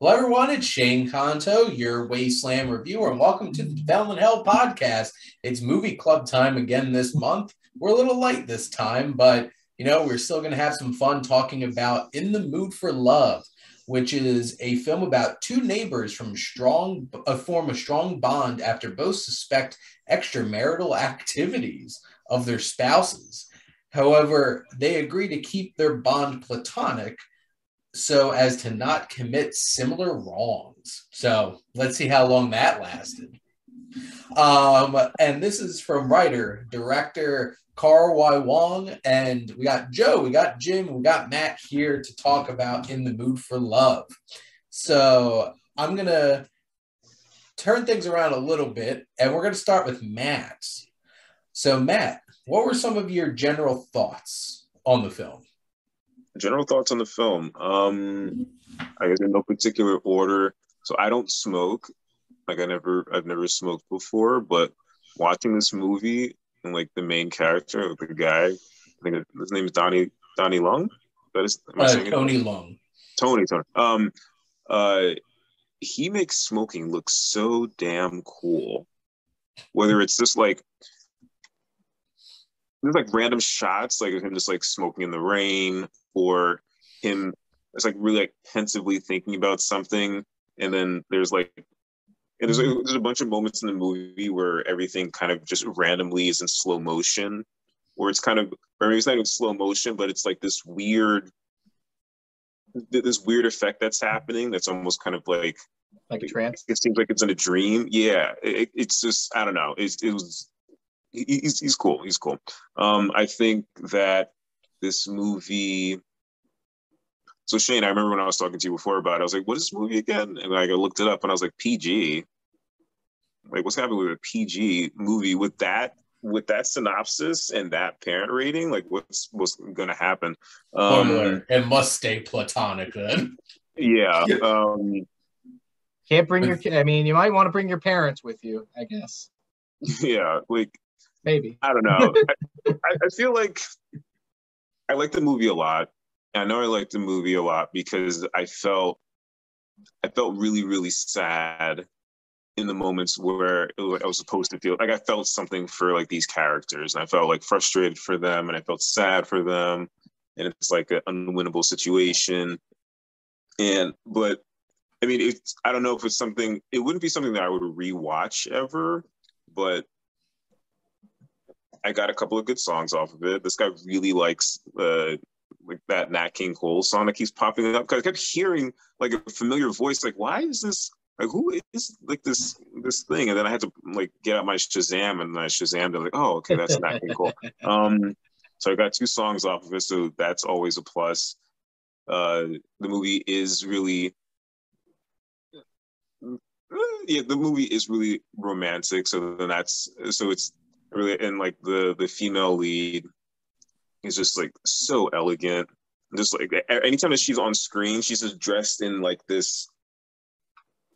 Hello, everyone. It's Shane Conto, your Wasteland reviewer, and welcome to the Development Hell podcast. It's movie club time again this month. We're a little light this time, but we're still going to have some fun talking about In the Mood for Love, which is a film about two neighbors form a strong bond after both suspect extramarital activities of their spouses. However, they agree to keep their bond platonic so as to not commit similar wrongs. So let's see how long that lasted. And this is from writer, director Kar-Wai Wong. And we got Joe, we got Jim, we got Matt here to talk about In the Mood for Love. So I'm going to turn things around a little bit, and we're going to start with Matt. So Matt, what were some of your general thoughts on the film? General thoughts on the film. I guess in no particular order. So I don't smoke. I've never smoked before, but watching this movie and like the main character, the guy, I think his name is Donnie Lung. That is, am I saying Tony Lung. Tony. He makes smoking look so damn cool. Whether it's just like there's like random shots, like of him just like smoking in the rain, or him just like really like pensively thinking about something, and then there's a bunch of moments in the movie where everything kind of just randomly is in slow motion, or it's kind of, or maybe it's not even slow motion, but it's like this weird effect that's happening that's almost kind of like a trance. It seems like it's in a dream. Yeah, it's just, I don't know. He's cool. He's cool. I think that this movie. So Shane, I remember when I was talking to you before about it, I was like, "What is this movie again?" And I looked it up, and I was like, "PG." Like, what's happening with a PG movie with that synopsis and that parent rating? Like, what's going to happen? It must stay platonic then. Yeah. Can't bring your. I mean, you might want to bring your parents with you, I guess. Yeah, like maybe. I don't know. I feel like I like the movie a lot. I know I like the movie a lot because I felt really, really sad in the moments where I was supposed to feel like I felt something for like these characters, and I felt like frustrated for them, and I felt sad for them, and it's like an unwinnable situation. But I mean, I don't know if it's something. It wouldn't be something that I would rewatch ever, but I got a couple of good songs off of it. This guy really likes like that Nat King Cole song that keeps popping up, because I kept hearing like a familiar voice. Like, why is this? Like, who is like this thing? And then I had to like get out my Shazam, and I Shazammed it. Like, oh, okay, that's Nat King Cole. So I got 2 songs off of it, so that's always a plus. The movie is really. Yeah, the movie is really romantic. So it's really, and like the female lead is just like so elegant. Just like anytime that she's on screen, she's just dressed in like this.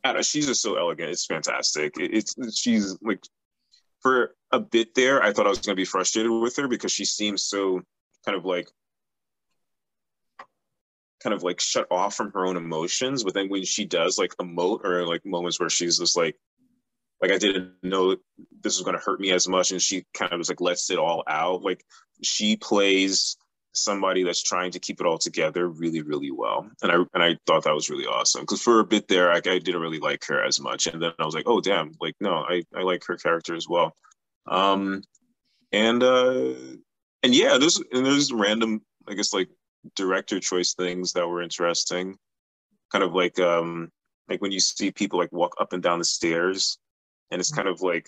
I don't know, she's just so elegant. It's fantastic. She's like, for a bit there, I thought I was gonna be frustrated with her because she seems so kind of like shut off from her own emotions. But then when she does like emote, or like moments where she's just like I didn't know this was going to hurt me as much, and she kind of just like lets it all out. Like, she plays somebody that's trying to keep it all together really, really well, and I thought that was really awesome, because for a bit there I didn't really like her as much, and then I was like, oh damn, like no, I like her character as well. And yeah, there's random, I guess, like director choice things that were interesting, kind of like when you see people like walk up and down the stairs, and it's kind of like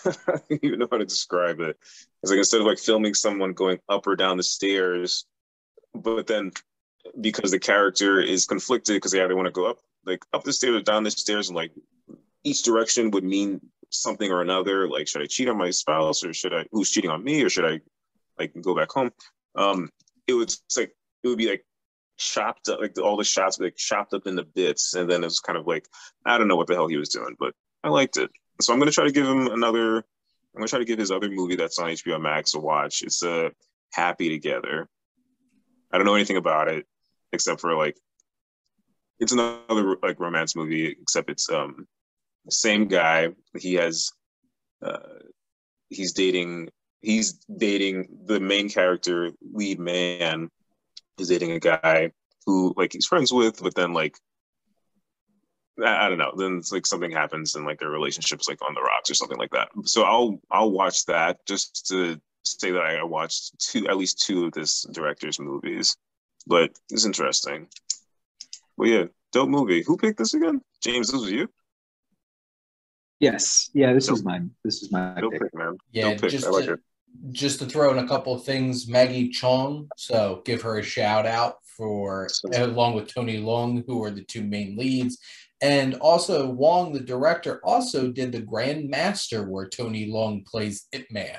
I don't even know how to describe it. It's like, instead of like filming someone going up or down the stairs, but then because the character is conflicted because they either want to go up the stairs or down the stairs, and like each direction would mean something or another. Like, should I cheat on my spouse, or who's cheating on me, or should I like go back home? It would be like chopped up, like all the shots would be like chopped up into bits, and then it's kind of like, I don't know what the hell he was doing, but I liked it. So I'm gonna try to give his other movie that's on HBO Max a watch. It's Happy Together. I don't know anything about it except for like it's another like romance movie, except it's the same guy. He has he's dating the main character, lead man is dating a guy who like he's friends with, but then like I don't know, then it's like something happens and like their relationship's like on the rocks or something like that. So I'll watch that just to say that I watched at least two of this director's movies. But it's interesting. Well, yeah, dope movie. Who picked this again? James, this was you? Yes. Yeah, this was mine. This was my dope pick. man. Yeah, dope pick. I like it. Just to throw in a couple of things, Maggie Chong, so give her a shout out for, along with Tony Leung, who are the two main leads. And also Wong, the director, also did the Grandmaster, where Tony Leung plays Ip Man.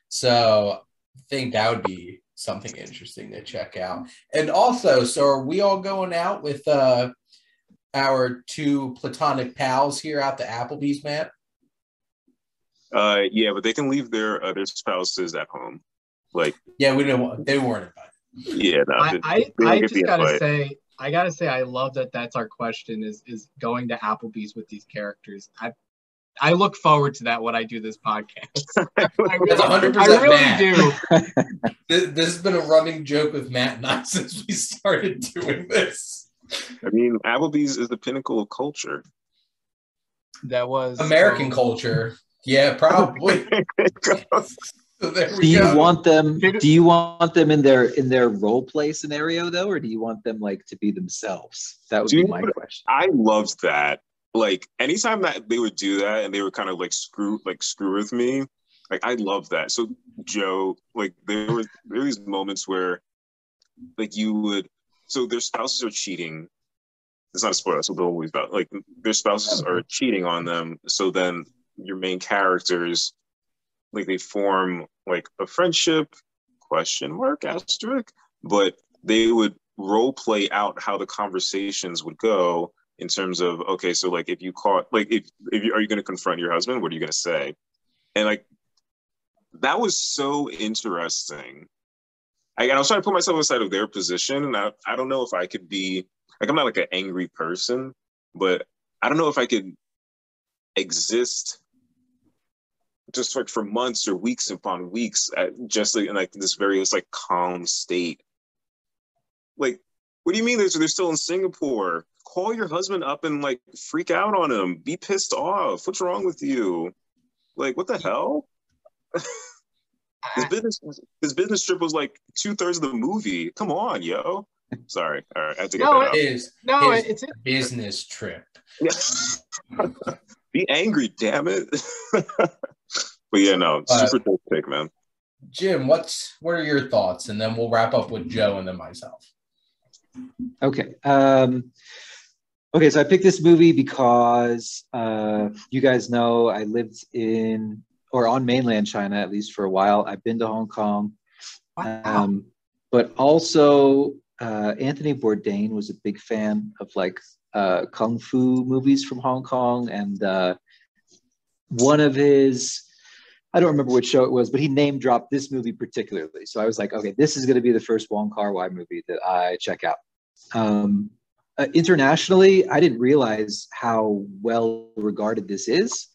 So I think that would be something interesting to check out. And also, so are we all going out with our two platonic pals here out to Applebee's, Matt? Yeah, but they can leave their spouses at home. Like, yeah, we didn't want, they weren't invited. Yeah, no, I just gotta say, I love that that's our question is going to Applebee's with these characters. I look forward to that when I do this podcast. I really do. This has been a running joke with Matt and I since we started doing this. I mean, Applebee's is the pinnacle of culture. That was American culture. Yeah, probably. So do you want them in their role play scenario though, or do you want them like to be themselves? That would be my question. I loved that. Like anytime that they would do that and they were kind of like screw with me, like I love that. So Joe, like there were these moments where like so their spouses are cheating. It's not a spoiler, that's what the whole movie's about. Like their spouses are cheating on them. So then your main characters, like they form like a friendship, ? But they would role play out how the conversations would go in terms of, okay, so like if you caught, like if you are you going to confront your husband? What are you going to say? And like that was so interesting. I was trying to put myself inside of their position, and I don't know if I could be like, I'm not like an angry person, but I don't know if I could exist just like for months or weeks upon weeks at just like in like this very like calm state. Like, what do you mean they're still in Singapore? Call your husband up and like freak out on him. Be pissed off. What's wrong with you? Like, what the hell? His business trip was like 2/3 of the movie. Come on, yo. Sorry. All right, I have to get that out. It's a business trip. Yeah. Be angry, damn it. But yeah, no, super dope pick, man. Jim, what are your thoughts? And then we'll wrap up with Joe and then myself. Okay. Okay, so I picked this movie because you guys know I lived on mainland China, at least for a while. I've been to Hong Kong. Wow. But also Anthony Bourdain was a big fan of like kung fu movies from Hong Kong. And one of his, I don't remember which show it was, but he name dropped this movie particularly. So I was like, okay, this is going to be the first Wong Kar-Wai movie that I check out. Internationally, I didn't realize how well regarded this is.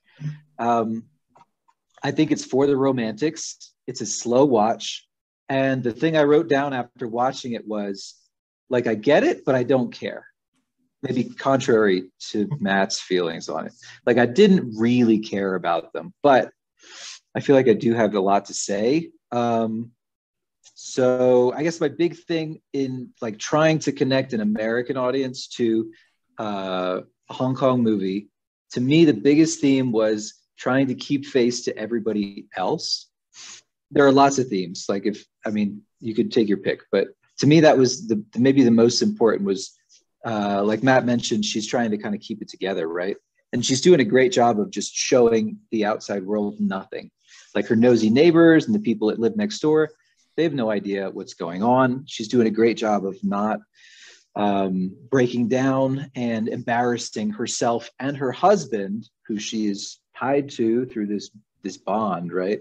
I think it's for the romantics. It's a slow watch. And the thing I wrote down after watching it was, like, I get it, but I don't care. Maybe contrary to Matt's feelings on it. Like, I didn't really care about them, but I feel like I do have a lot to say. So I guess my big thing in like trying to connect an American audience to a Hong Kong movie, to me, the biggest theme was trying to keep face to everybody else. There are lots of themes. Like you could take your pick, but to me, that was maybe the most important was, like Matt mentioned, she's trying to kind of keep it together, right? And she's doing a great job of just showing the outside world nothing. Like her nosy neighbors and the people that live next door, they have no idea what's going on. She's doing a great job of not breaking down and embarrassing herself and her husband, who she is tied to through this bond, right?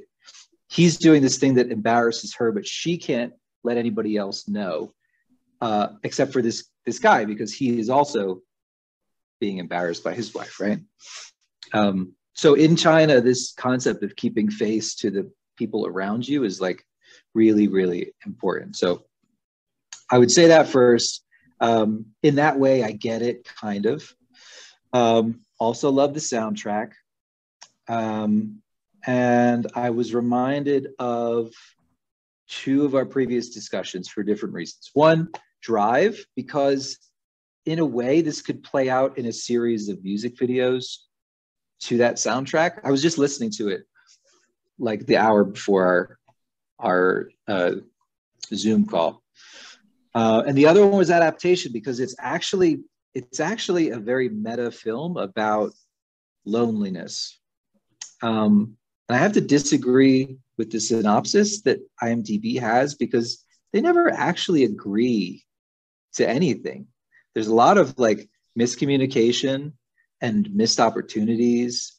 He's doing this thing that embarrasses her, but she can't let anybody else know, except for this this guy because he is also being embarrassed by his wife, right? So in China, this concept of keeping face to the people around you is like really, really important. So I would say that first. In that way, I get it, kind of. Also love the soundtrack. And I was reminded of two of our previous discussions for different reasons. One, Drive, because in a way, this could play out in a series of music videos to that soundtrack. I was just listening to it like the hour before our Zoom call. And the other one was Adaptation, because it's actually a very meta film about loneliness. And I have to disagree with the synopsis that IMDb has, because they never actually agree to anything. There's a lot of like miscommunication and missed opportunities,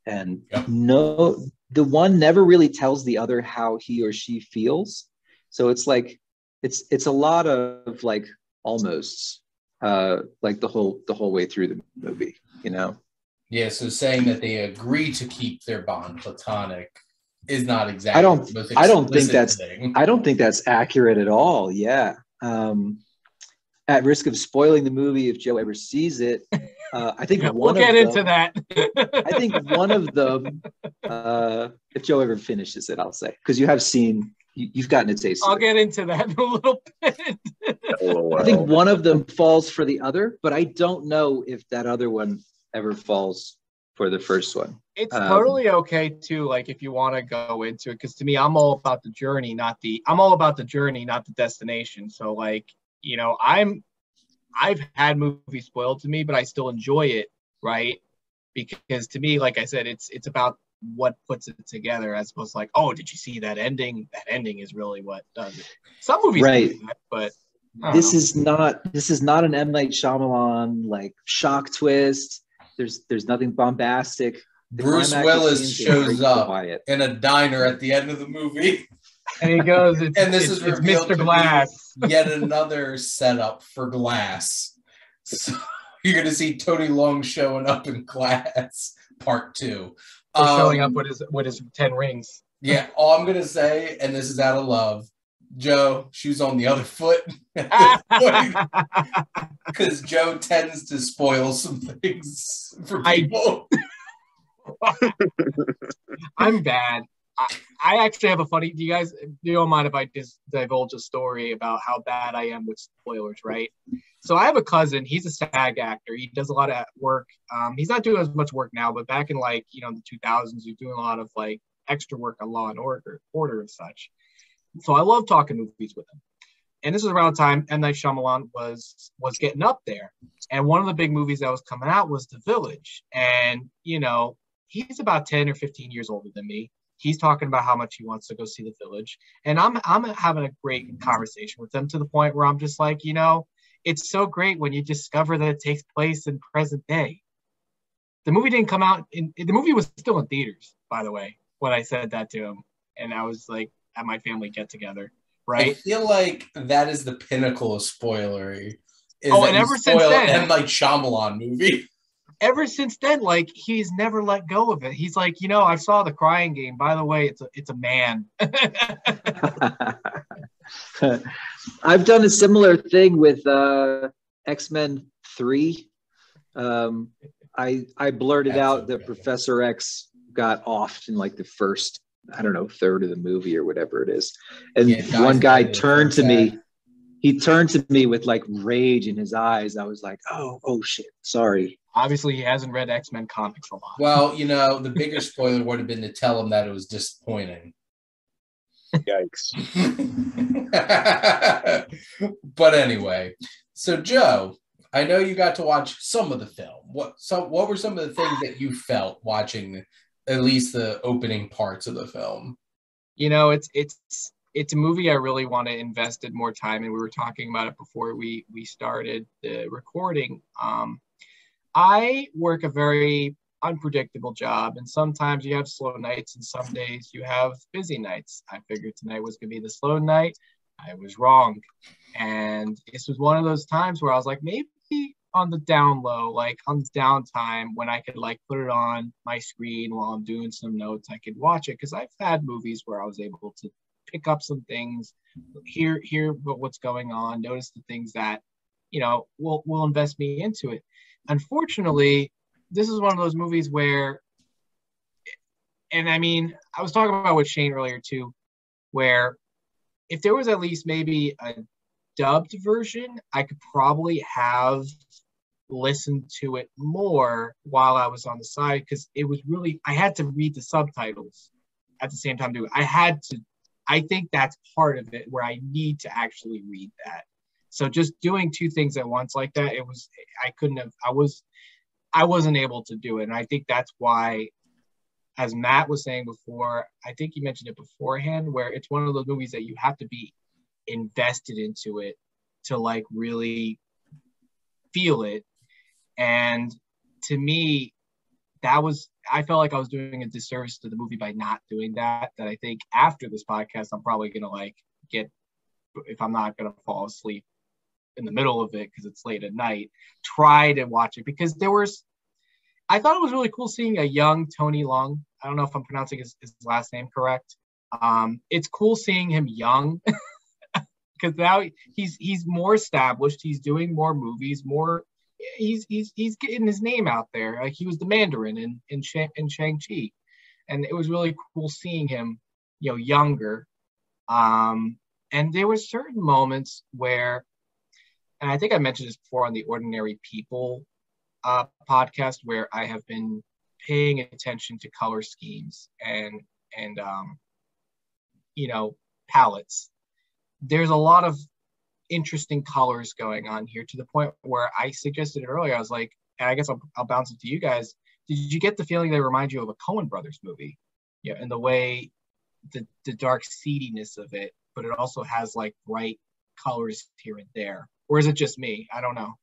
and the one never really tells the other how he or she feels. So it's like it's a lot of like almost like the whole way through the movie, you know. Yeah, so saying that they agree to keep their bond platonic is not exactly the most explicit thing. I don't think that's accurate at all. Yeah. At risk of spoiling the movie if Joe ever sees it, I think we'll get into that. I think one of them, if Joe ever finishes it, I'll say, because you have seen, you've gotten a taste. I'll get into that in a little bit. I think one of them falls for the other, but I don't know if that other one ever falls for the first one. It's totally okay too, like if you want to go into it, because to me, I'm all about the journey, not the destination. So like, you know, I've had movies spoiled to me, but I still enjoy it, right? Because to me, like I said, it's about what puts it together, as opposed to like, oh, did you see that ending? That ending is really what does it. Some movies do that, but this is not an M. Night Shyamalan like shock twist. There's nothing bombastic. Bruce Willis shows up in a diner at the end of the movie. And he goes, and this is revealed Mr. Glass. Yet another setup for Glass. So you're going to see Tony Long showing up in Glass Part 2. Showing up with his 10 rings. Yeah, all I'm going to say, and this is out of love, Joe, shoes on the other foot. Because Joe tends to spoil some things for people. I'm bad. I actually have a funny. Do you don't mind if I just divulge a story about how bad I am with spoilers, right? So I have a cousin. He's a SAG actor. He does a lot of work. He's not doing as much work now, but back in like the 2000s, he was doing a lot of like extra work on Law and Order and such. So I love talking movies with him. And this was around the time M. Night Shyamalan was getting up there. And one of the big movies that was coming out was The Village. And, he's about 10 or 15 years older than me. He's talking about how much he wants to go see The Village. And I'm having a great conversation with him to the point where I'm just like, it's so great when you discover that it takes place in present day. The movie didn't come out. The movie was still in theaters, by the way, when I said that to him. And I was like, at my family get together, right? I feel like that is the pinnacle of spoilery. And ever since then, M. Night Shyamalan movie. Ever since then, like he's never let go of it. He's like, I saw The Crying Game. By the way, it's a man. I've done a similar thing with X-Men 3. I blurted out that Professor X got off in like the first, I don't know, third of the movie or whatever it is. And one guy turned to me. He turned to me with like rage in his eyes. I was like, oh shit, sorry. Obviously, he hasn't read X-Men comics a lot. Well, the bigger spoiler would have been to tell him that it was disappointing. Yikes. But anyway, so Joe, I know you got to watch some of the film. What were some of the things that you felt watching at least the opening parts of the film? It's a movie I really want to invest in more time in. We were talking about it before we started the recording. I work a very unpredictable job, and sometimes you have slow nights and some days you have busy nights. I figured tonight was going to be the slow night. I was wrong. And this was one of those times where I was like, maybe on the down low, like on the downtime when I could like put it on my screen while I'm doing some notes, I could watch it. Because I've had movies where I was able to pick up some things, hear what's going on, notice the things that, will invest me into it. Unfortunately, this is one of those movies where, and I mean, I was talking about with Shane earlier too, where if there was at least maybe a dubbed version, I could probably have listened to it more while I was on the side, because it was really, I had to read the subtitles at the same time. I think that's part of it, where I need to actually read that. So just doing two things at once like that, I wasn't able to do it. And I think that's why, as Matt was saying before, I think you mentioned it beforehand, where it's one of those movies that you have to be invested into it to like really feel it. And to me, I felt like I was doing a disservice to the movie by not doing that. That I think after this podcast, I'm probably going to like if I'm not going to fall asleep in the middle of it because it's late at night, try to watch it, because I thought it was really cool seeing a young Tony Leung. I don't know if I'm pronouncing his last name correct. It's cool seeing him young because now he's more established. He's doing more movies, he's getting his name out there. Like he was the Mandarin in Shang-Chi. And it was really cool seeing him, younger. And there were certain moments where, and I think I mentioned this before on the Ordinary People podcast, where I have been paying attention to color schemes and palettes. There's a lot of interesting colors going on here, to the point where I suggested it earlier. I was like, and I guess I'll bounce it to you guys. Did you get the feeling they remind you of a Coen Brothers movie? Yeah, in the way, the dark seediness of it, but it also has like bright colors here and there. Or is it just me? I don't know.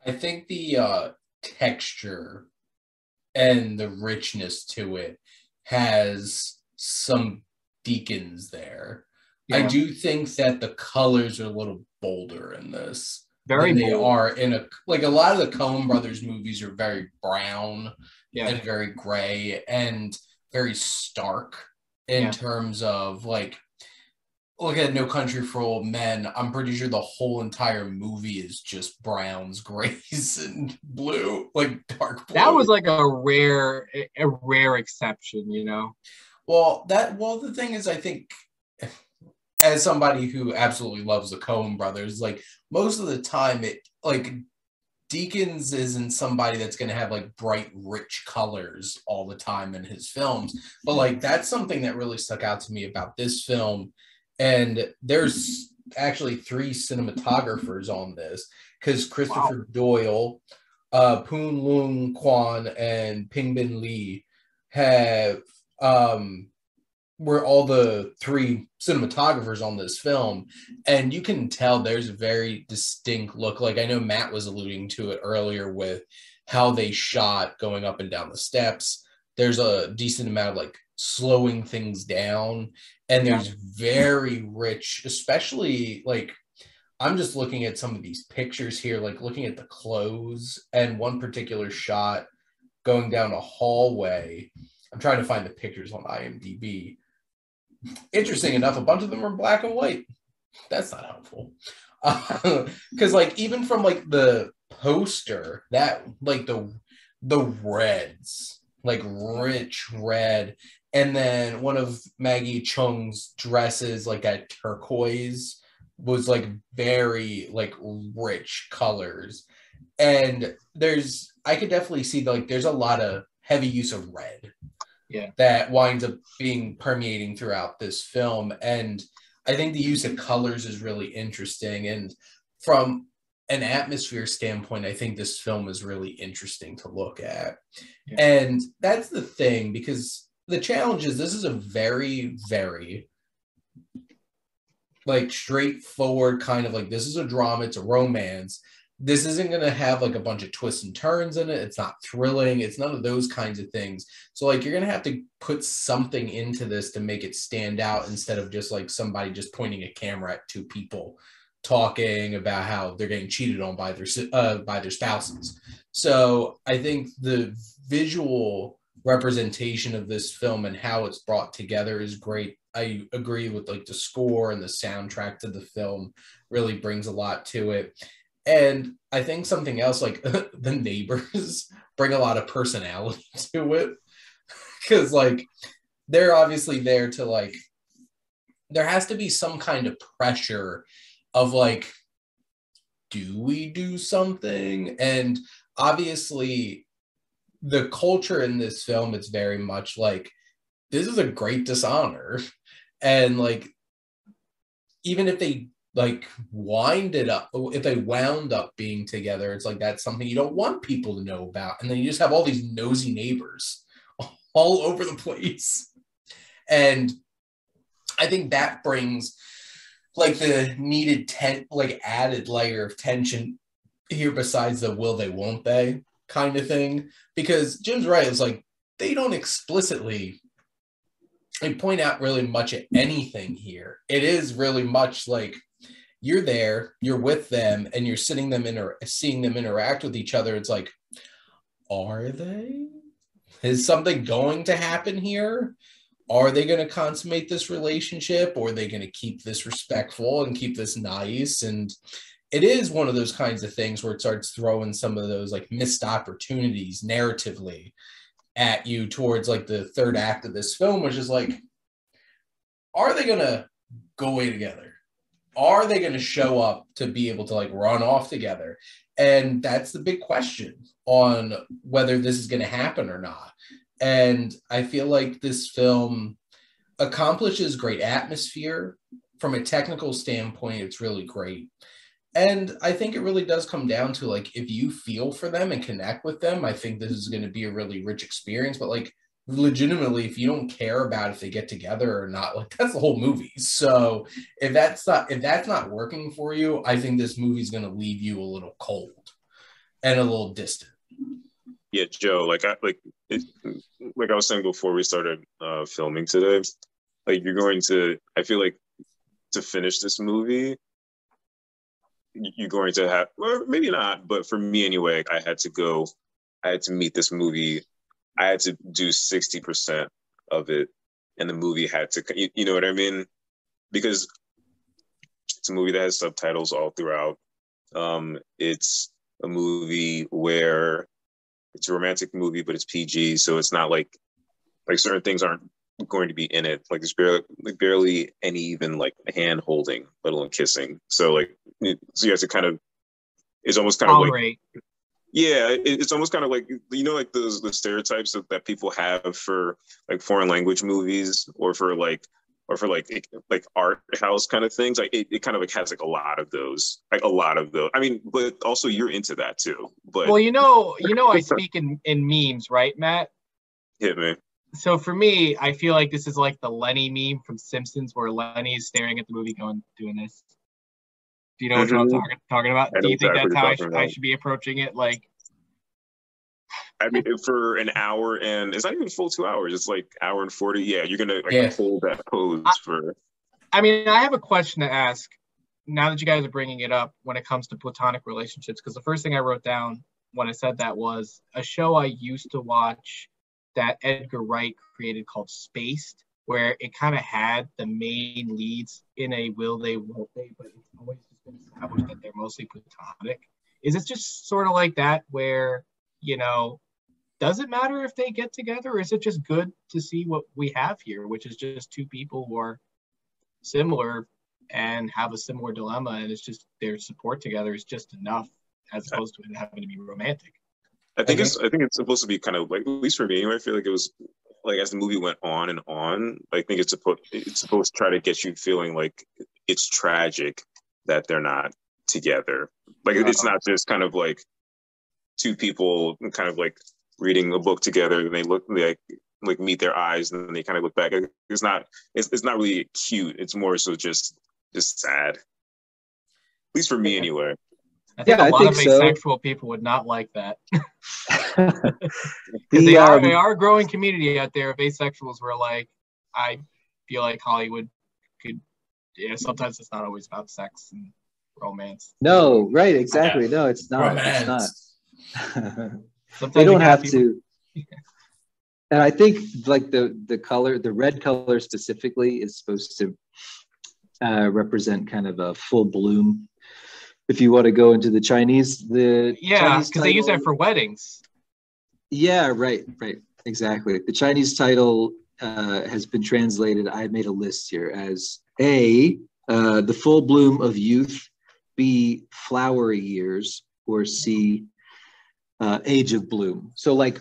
I think the texture and the richness to it has some Deacons there. Yeah. I do think that the colors are a little bolder in this than they are in a lot of the Coen Brothers movies are very brown and very gray and very stark in terms of like, look at No Country for Old Men. I'm pretty sure the whole entire movie is just browns, grays, and blue, like dark blue. That was like a rare exception, Well, the thing is, I think, as somebody who absolutely loves the Coen Brothers, like most of the time, it like Deakins isn't somebody that's going to have like bright, rich colors all the time in his films, but like that's something that really stuck out to me about this film. And there's actually 3 cinematographers on this, because Christopher Doyle, Poon Lung Kwan, and Ping Bin Lee have were all the 3 cinematographers on this film. And you can tell there's a very distinct look. Like I know Matt was alluding to it earlier with how they shot going up and down the steps. There's a decent amount of like slowing things down. And there's very rich, especially like, I'm just looking at some of these pictures here, like looking at the clothes and one particular shot going down a hallway. I'm trying to find the pictures on IMDb. Interesting enough, a bunch of them are black and white. That's not helpful. Because like even from like the poster, that like the reds, like rich red. And then one of Maggie Chung's dresses, like that turquoise, was like very like rich colors. And I could definitely see like there's a lot of heavy use of red that winds up being permeating throughout this film. And I think the use of colors is really interesting. And from an atmosphere standpoint, I think this film is really interesting to look at. Yeah. And that's the thing, because the challenge is this is a very, very like straightforward kind of like, this is a drama, it's a romance, this isn't going to have like a bunch of twists and turns in it. It's not thrilling. It's none of those kinds of things. So like you're going to have to put something into this to make it stand out instead of just like somebody just pointing a camera at two people talking about how they're getting cheated on by their spouses. So I think the visual representation of this film and how it's brought together is great. I agree with like the score and the soundtrack to the film really brings a lot to it. And I think something else like the neighbors bring a lot of personality to it, because like they're obviously there to like, there has to be some kind of pressure of like, do we do something? And obviously the culture in this film is very much like, this is a great dishonor. And like, even if they like if they wound up being together, it's like, that's something you don't want people to know about. And then you just have all these nosy neighbors all over the place. And I think that brings like the needed added layer of tension here, besides the will they, won't they kind of thing. Because Jim's right. It's like, they don't explicitly point out really much at anything here. It is really much like, you're there, you're with them, and you're seeing them interact with each other. It's like, are they? Is something going to happen here? Are they going to consummate this relationship, or are they going to keep this respectful and keep this nice? And it is one of those kinds of things where it starts throwing some of those like missed opportunities narratively at you towards like the third act of this film, which is like, are they going to go away together? Are they going to show up to be able to like run off together? And that's the big question on whether this is going to happen or not. And I feel like this film accomplishes great atmosphere. From a technical standpoint, it's really great. And I think it really does come down to like, if you feel for them and connect with them, I think this is going to be a really rich experience. But like, legitimately, if you don't care about if they get together or not, like, that's the whole movie. So if that's not working for you, I think this movie's going to leave you a little cold and a little distant. Yeah, Joe, like I was saying before we started filming today, like I feel like to finish this movie, you're going to have, or maybe not, but for me anyway, I had to meet this movie. I had to do 60% of it, and the movie had to, you know what I mean? Because it's a movie that has subtitles all throughout. It's a movie where it's a romantic movie, but it's PG, so it's not like certain things aren't going to be in it. Like there's barely any even like hand holding, let alone kissing. So like, so you have to kind of, it's almost kind of like, yeah, it's almost kind of like, you know, like the stereotypes that people have for like foreign language movies or for art house kind of things. Like it kind of like has like a lot of those. I mean, but also you're into that too. But well, you know, I speak in memes, right, Matt? Hit me. So for me, I feel like this is like the Lenny meme from Simpsons, where Lenny is staring at the movie doing this. Do you know what I'm talking about? Do you think that's how I should be approaching it? Like, I mean, for an hour, and it's not even full 2 hours. It's like hour and 40. Yeah, you're gonna hold that pose for. I mean, I have a question to ask now that you guys are bringing it up when it comes to platonic relationships, because the first thing I wrote down when I said that was a show I used to watch that Edgar Wright created called Spaced, where it kind of had the main leads in a will they, won't they, but it's always just been established that they're mostly platonic. Is it just sort of like that where, you know, does it matter if they get together, or is it just good to see what we have here, which is just two people who are similar and have a similar dilemma, and it's just their support together is just enough, as opposed to it having to be romantic? I think it's supposed to be kind of like, at least for me anyway, I feel like it was like as the movie went on and on, I think it's supposed to try to get you feeling like it's tragic that they're not together. Like it's not just kind of like two people kind of like reading a book together and they like meet their eyes and then they kind of look back. It's not really cute. It's more so just sad. At least for me anyway. I think a lot of asexual people would not like that. Because they are a growing community out there of asexuals where, like, I feel like Hollywood could, sometimes it's not always about sex and romance. No, right, exactly. Yeah. No, it's not. Romance. It's not. They don't have to. And I think like the color, the red color specifically, is supposed to represent kind of a full bloom. If you want to go into the Chinese, because they use that for weddings. Yeah, right, exactly. The Chinese title has been translated. I made a list here as A, the full bloom of youth, B, flowery years, or C, age of bloom. So like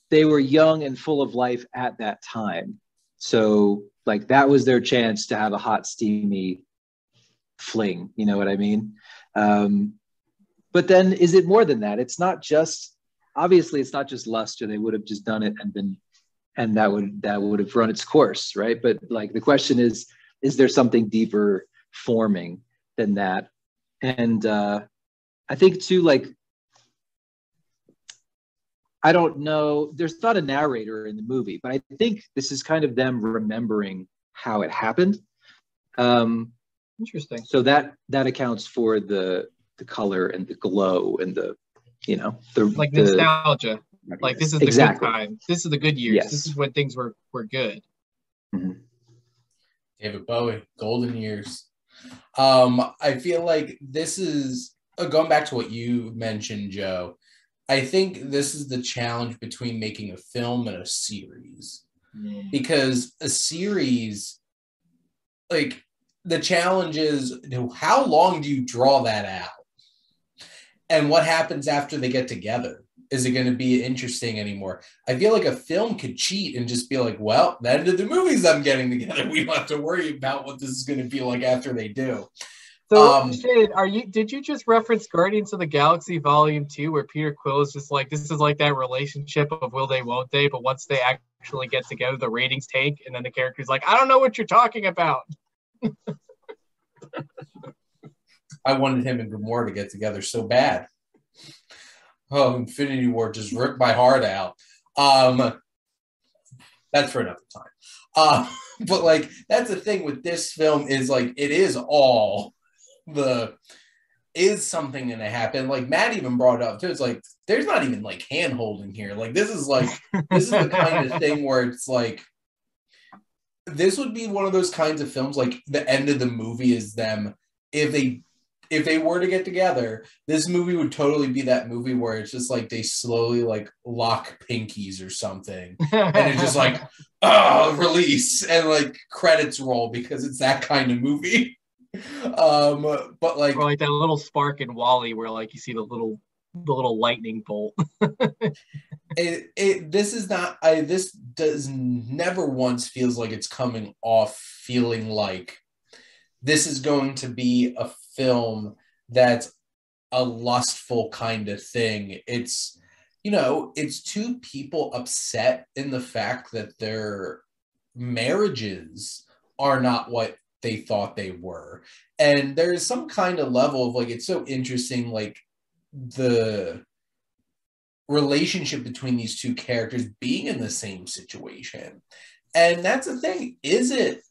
they were young and full of life at that time. So like that was their chance to have a hot, steamy fling. You know what I mean? But then is it more than that? It's not just, obviously it's not just lust, or they would have just done it and that would have run its course, right? But like the question is there something deeper forming than that? And I think too, like, I don't know, there's not a narrator in the movie, but I think this is kind of them remembering how it happened. Interesting. So that accounts for the color and the glow and the nostalgia. Like this is the good time. This is the good years. Yes. This is when things were good. Mm-hmm. David Bowie, golden years. I feel like this is going back to what you mentioned, Joe. I think this is the challenge between making a film and a series. Because a series, like, the challenge is, how long do you draw that out? And what happens after they get together? Is it going to be interesting anymore? I feel like a film could cheat and just be like, well, the end of the movies I'm getting together. We don't have to worry about what this is going to be like after they do. So, Shane, did you just reference Guardians of the Galaxy Volume 2, where Peter Quill is just like, this is like that relationship of will they, won't they? But once they actually get together, the ratings tank, and then the character's like, I don't know what you're talking about. I wanted him and Gamora to get together so bad. Oh, Infinity War just ripped my heart out. That's for another time. But like, that's the thing with this film is like, it is all is something going to happen. Like Matt even brought it up too. It's like, there's not even like hand holding here. Like this is the kind of thing where it's like, this would be one of those kinds of films. Like the end of the movie is them. If they were to get together, this movie would totally be that movie where it's just like they slowly like lock pinkies or something. And it's just like, release, and like credits roll, because it's that kind of movie. But like, or like that little spark in WALL-E where like you see the little lightning bolt. This does never once feels like it's coming off feeling like this is going to be a film that's a lustful kind of thing. It's, it's two people upset in the fact that their marriages are not what they thought they were. And there's some kind of level of like, it's so interesting, like the relationship between these two characters being in the same situation. And that's the thing. Is it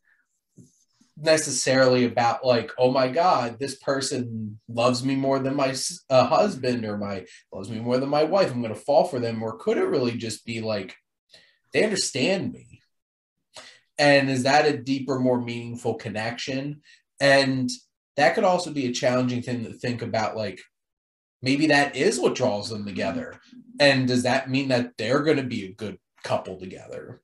necessarily about like, oh my God, this person loves me more than my husband, or loves me more than my wife, I'm going to fall for them? Or could it really just be like, they understand me? And is that a deeper, more meaningful connection? And that could also be a challenging thing to think about, like, maybe that is what draws them together. And does that mean that they're going to be a good couple together?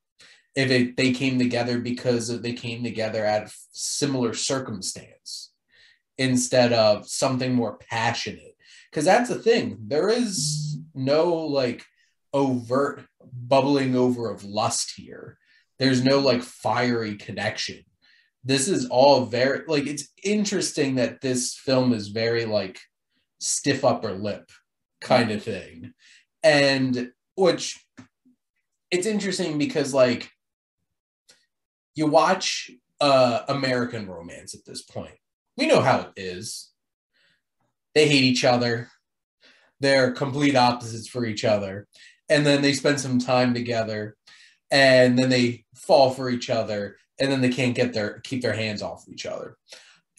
If they came together because they came together out of similar circumstance instead of something more passionate. Because that's the thing. There is no like overt bubbling over of lust here. There's no like fiery connection. This is all very like, it's interesting that this film is very like stiff upper lip kind of thing. And which it's interesting because like, you watch American Romance at this point. We know how it is. they hate each other. They're complete opposites for each other. And then they spend some time together, and then they fall for each other, and then they can't keep their hands off of each other.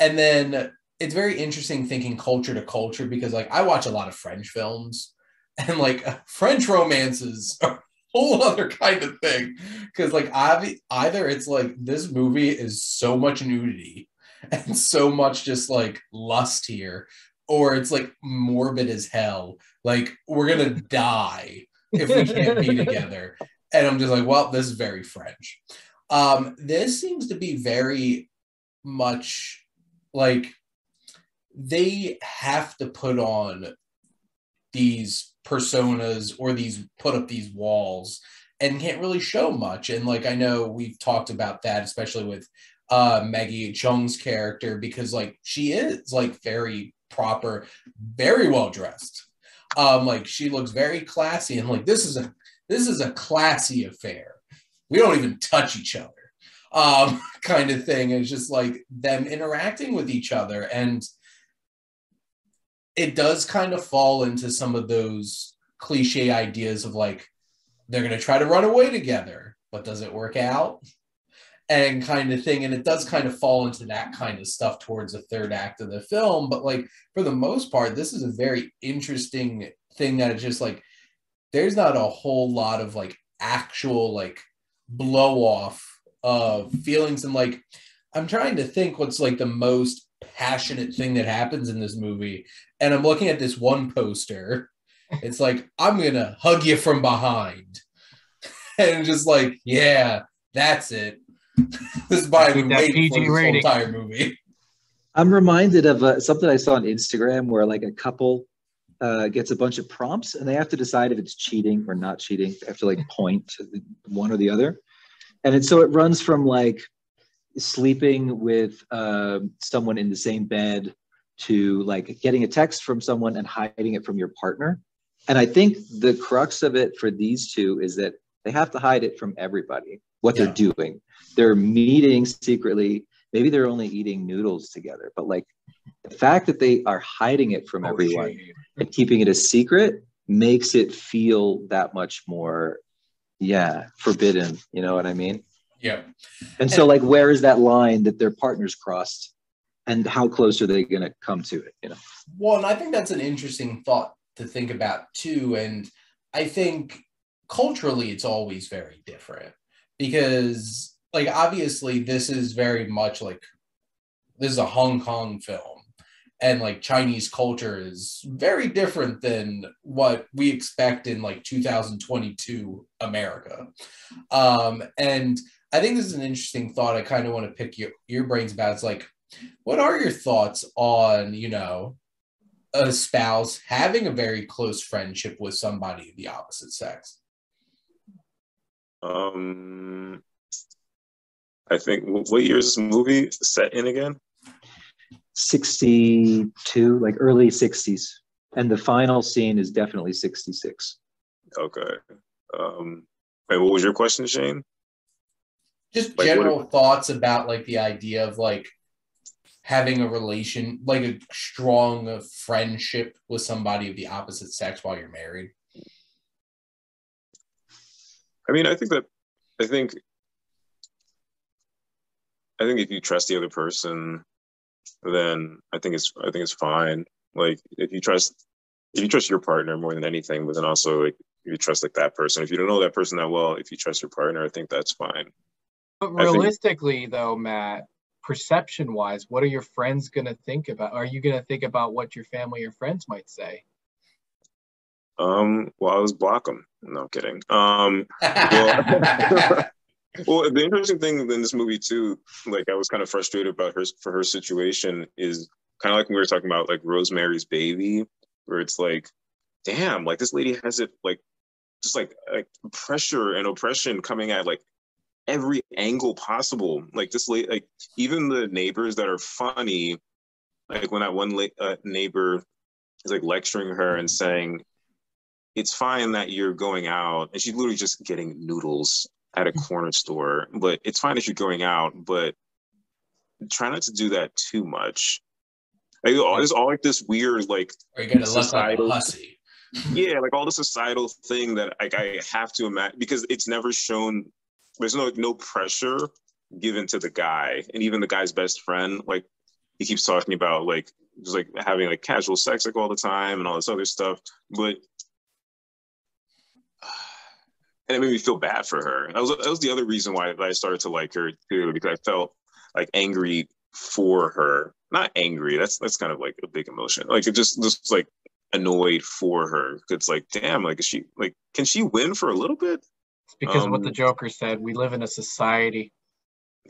And then it's very interesting thinking culture to culture, because like I watch a lot of French films, and like French romances are a whole other kind of thing. Because like either it's like this movie is so much nudity and so much just like lust here, or it's like morbid as hell. Like we're gonna die if we can't be together. And I'm just like, well, this is very French. This seems to be very much like they have to put on these personas or put up these walls and can't really show much. And like I know we've talked about that, especially with Maggie Cheung's character, because like she is like very proper, very well dressed. Like she looks very classy, and like this is a classy affair. We don't even touch each other. Kind of thing. It's just like them interacting with each other. And it does kind of fall into some of those cliche ideas of like, they're going to try to run away together, but does it work out? And kind of thing. And it does kind of fall into that kind of stuff towards the third act of the film. But like, for the most part, this is a very interesting thing that it's just like, there's not a whole lot of like actual like blow off of feelings. And like, I'm trying to think what's like the most passionate thing that happens in this movie. And I'm looking at this one poster. It's like, I'm going to hug you from behind. And just like, yeah, that's it. This is why I've been waiting for this whole entire movie. I'm reminded of something I saw on Instagram where like a couple gets a bunch of prompts and they have to decide if it's cheating or not cheating. They have to like point to one or the other. And so it runs from like sleeping with someone in the same bed to like getting a text from someone and hiding it from your partner. And I think the crux of it for these two is that they have to hide it from everybody, what they're doing. They're meeting secretly. Maybe they're only eating noodles together, but like the fact that they are hiding it from everyone and keeping it a secret makes it feel that much more, forbidden. You know what I mean? Yeah. And so like, where is that line that their partners crossed and how close are they going to come to it? You know? Well, and I think that's an interesting thought to think about too. And I think culturally, it's always very different because like, obviously this is very much like, this is a Hong Kong film, and like Chinese culture is very different than what we expect in like 2022 America. And I think this is an interesting thought. I kind of want to pick your brains about. It's like, what are your thoughts on, you know, a spouse having a very close friendship with somebody of the opposite sex? I think, what year is this movie set in again? 62, like early 60s. And the final scene is definitely 66. Okay. And what was your question, Shane? Just like, general thoughts about like the idea of like having a relation, like a strong friendship with somebody of the opposite sex while you're married. I mean, I think if you trust the other person, then I think it's fine. Like if you trust your partner more than anything, but then also like if you trust like that person. If you don't know that person that well, if you trust your partner, I think that's fine. But realistically, though, Matt, perception-wise, what are your friends going to think about? Are you going to think about what your family or friends might say? Well, I was block them. No, I'm kidding. Well, the interesting thing in this movie too, like I was kind of frustrated about her situation is kind of like when we were talking about like Rosemary's Baby, where it's like, damn, like this lady has it like just like pressure and oppression coming at like every angle possible. Like this lady, like even the neighbors that are funny, like when that one neighbor is like lecturing her and saying, it's fine that you're going out, and she's literally just getting noodles at a corner store, but it's fine if you're going out, but try not to do that too much. Like, it's all like this weird, like, or you're gonna look like a hussy. Yeah, like all the societal thing that like I have to imagine, because it's never shown. There's no pressure given to the guy, and even the guy's best friend, like he keeps talking about like just like having like casual sex like all the time and all this other stuff, but and it made me feel bad for her. That was the other reason why I started to like her too, because I felt like angry for her. Not angry. That's kind of like a big emotion. Like it just like annoyed for her. It's like, damn, like is she like, can she win for a little bit? It's because of what the Joker said. We live in a society.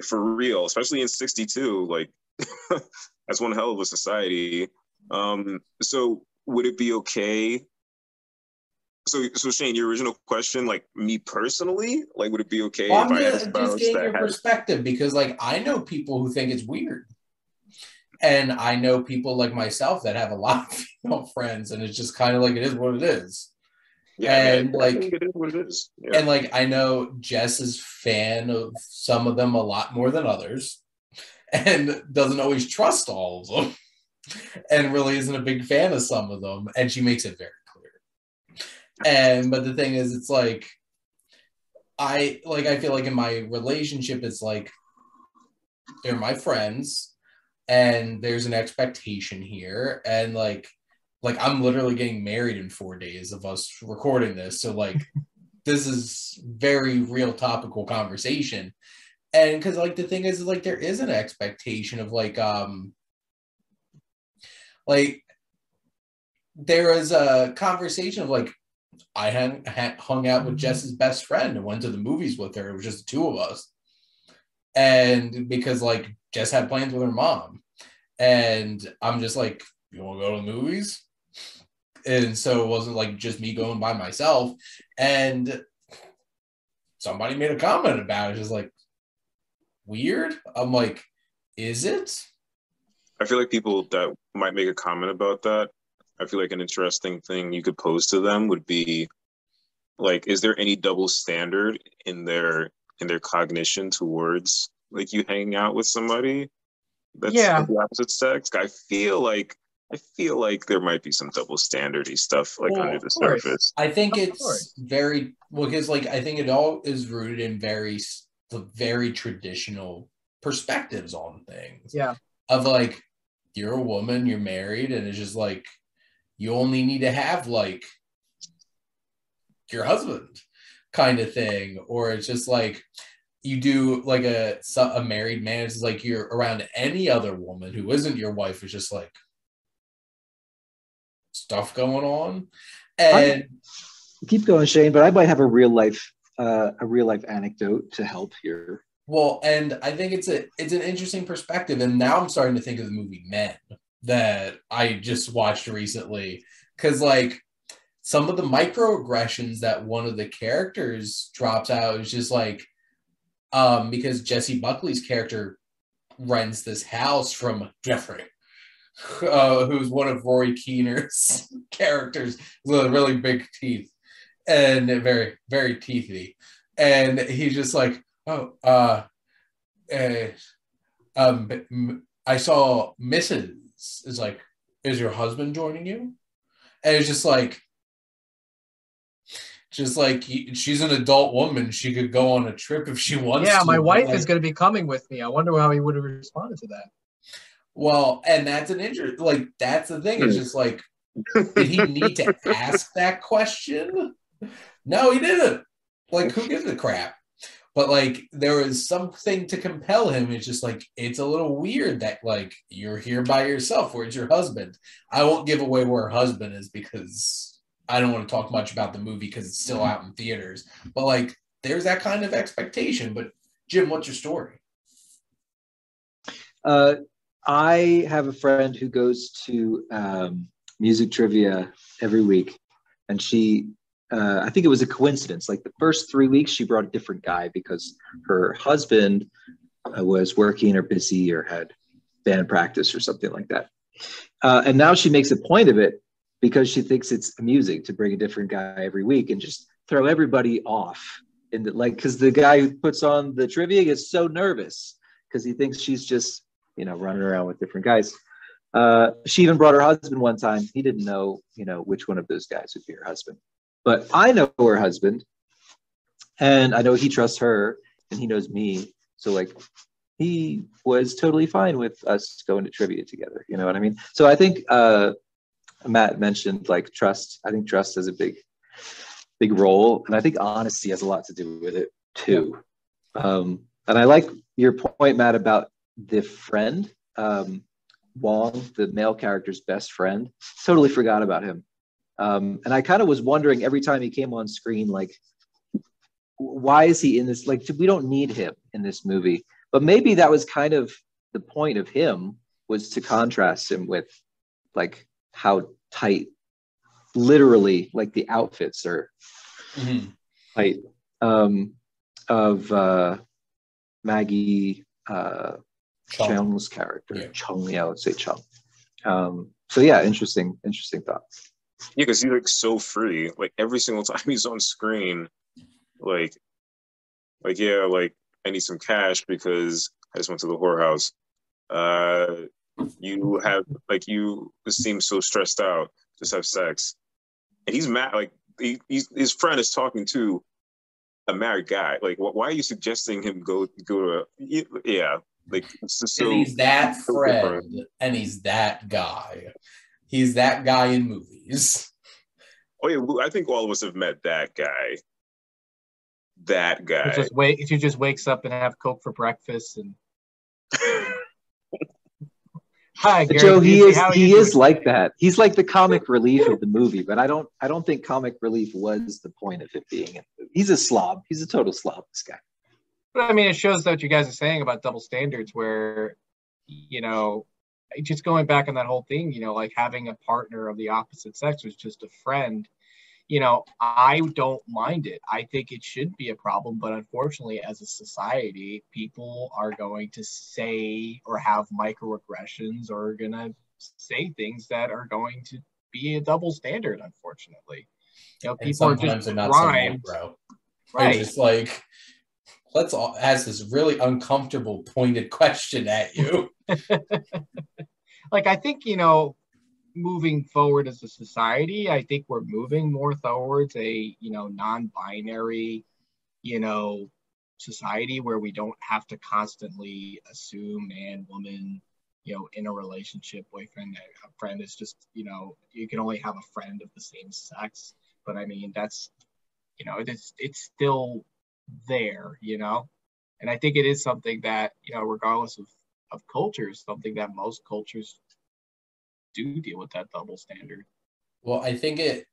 For real, especially in '62. Like that's one hell of a society. So would it be okay? So Shane, your original question, like me personally, like would it be okay if I had a spouse just getting that your perspective, because like I know people who think it's weird, and I know people like myself that have a lot of female friends, and it's just kind of like it is what it is. Yeah, and I think it is what it is. Yeah. And like I know Jess is fan of some of them a lot more than others, and doesn't always trust all of them, and really isn't a big fan of some of them, and she makes it very clear. But the thing is, it's like I feel like in my relationship, it's like they're my friends, and there's an expectation here, and like I'm literally getting married in 4 days of us recording this, so like this is very real topical conversation. And because like the thing is like there is an expectation of like there is a conversation of like I hung out with Jess's best friend and went to the movies with her. It was just the two of us, and because like Jess had plans with her mom, and I'm just like, you want to go to the movies? And so it wasn't like just me going by myself. And somebody made a comment about it, just like, weird. I'm like, is it? I feel like people that might make a comment about that, I feel like an interesting thing you could pose to them would be like, is there any double standard in their cognition towards like you hanging out with somebody that's of the opposite sex? I feel like there might be some double standardy stuff like under the surface. I think it's very because like I think it all is rooted in very traditional perspectives on things. Yeah. Of like, you're a woman, you're married, and it's just like you only need to have like your husband kind of thing, or it's just like you do like a married man. It's like you're around any other woman who isn't your wife. It's just like stuff going on. And keep going, Shane, but I might have a real life anecdote to help here. Well, and I think it's an interesting perspective. And now I'm starting to think of the movie Men that I just watched recently, because like some of the microaggressions that one of the characters drops out is just like because Jesse Buckley's character rents this house from Jeffrey, who's one of Rory Keener's characters with really big teeth and very, very teethy. And he's just like, I saw Mrs. is like, is your husband joining you? And it's just like she's an adult woman. She could go on a trip if she wants to. Yeah, my wife is going to be coming with me. I wonder how he would have responded to that. Well, and that's an interest. Like, that's the thing. It's just like, did he need to ask that question? No, he didn't. Like, who gives a crap? But like, there was something to compel him. It's just like, it's a little weird that like you're here by yourself. Where's your husband? I won't give away where her husband is because I don't want to talk much about the movie because it's still out in theaters. But like, there's that kind of expectation. But Jim, what's your story? I have a friend who goes to music trivia every week, and she, I think it was a coincidence. Like the first 3 weeks, she brought a different guy because her husband was working or busy or had band practice or something like that. And now she makes a point of it because she thinks it's amusing to bring a different guy every week and just throw everybody off. And like, because the guy who puts on the trivia gets so nervous because he thinks she's just, running around with different guys. She even brought her husband one time. He didn't know, which one of those guys would be her husband. But I know her husband, and I know he trusts her, and he knows me. So like, he was totally fine with us going to trivia together. You know what I mean? So I think Matt mentioned like trust. I think trust has a big role, and I think honesty has a lot to do with it too. And I like your point, Matt, about the friend. Wong, the male character's best friend, totally forgot about him. And I kind of was wondering every time he came on screen, like, why is he in this? Like, we don't need him in this movie. But maybe that was kind of the point of him, was to contrast him with like how tight, literally, like the outfits are tight of Maggie Cheung's character. Yeah. Chung, yeah, let's say Chung. So yeah, interesting thought. Yeah, because he's like so free. Like every single time he's on screen, like yeah, like I need some cash because I just went to the whorehouse. You seem so stressed out. Just have sex, and he's mad. Like his friend is talking to a married guy. Like, why are you suggesting him go to? Yeah. Like, so, and he's that friend, and he's that guy. He's that guy in movies. Oh yeah, I think all of us have met that guy. That guy. He just wakes up and have Coke for breakfast and. Hi, Gary. Joe. He is like that. He's like the comic relief of the movie, but I don't think comic relief was the point of it being. He's a slob. He's a total slob. This guy. But I mean, it shows what you guys are saying about double standards, where, just going back on that whole thing, like having a partner of the opposite sex was just a friend. I don't mind it. I think it should be a problem, but unfortunately, as a society, people are going to say or have microaggressions or are going to say things that are going to be a double standard, unfortunately. People are just primed. Right. Just like, let's ask this really uncomfortable, pointed question at you. Like, I think, moving forward as a society, I think we're moving more towards a, non-binary, society where we don't have to constantly assume man, woman, in a relationship, boyfriend, a friend is just, you can only have a friend of the same sex. But I mean, that's, it's still there, and I think it is something that, regardless of cultures, something that most cultures do deal with, that double standard. Well, I think it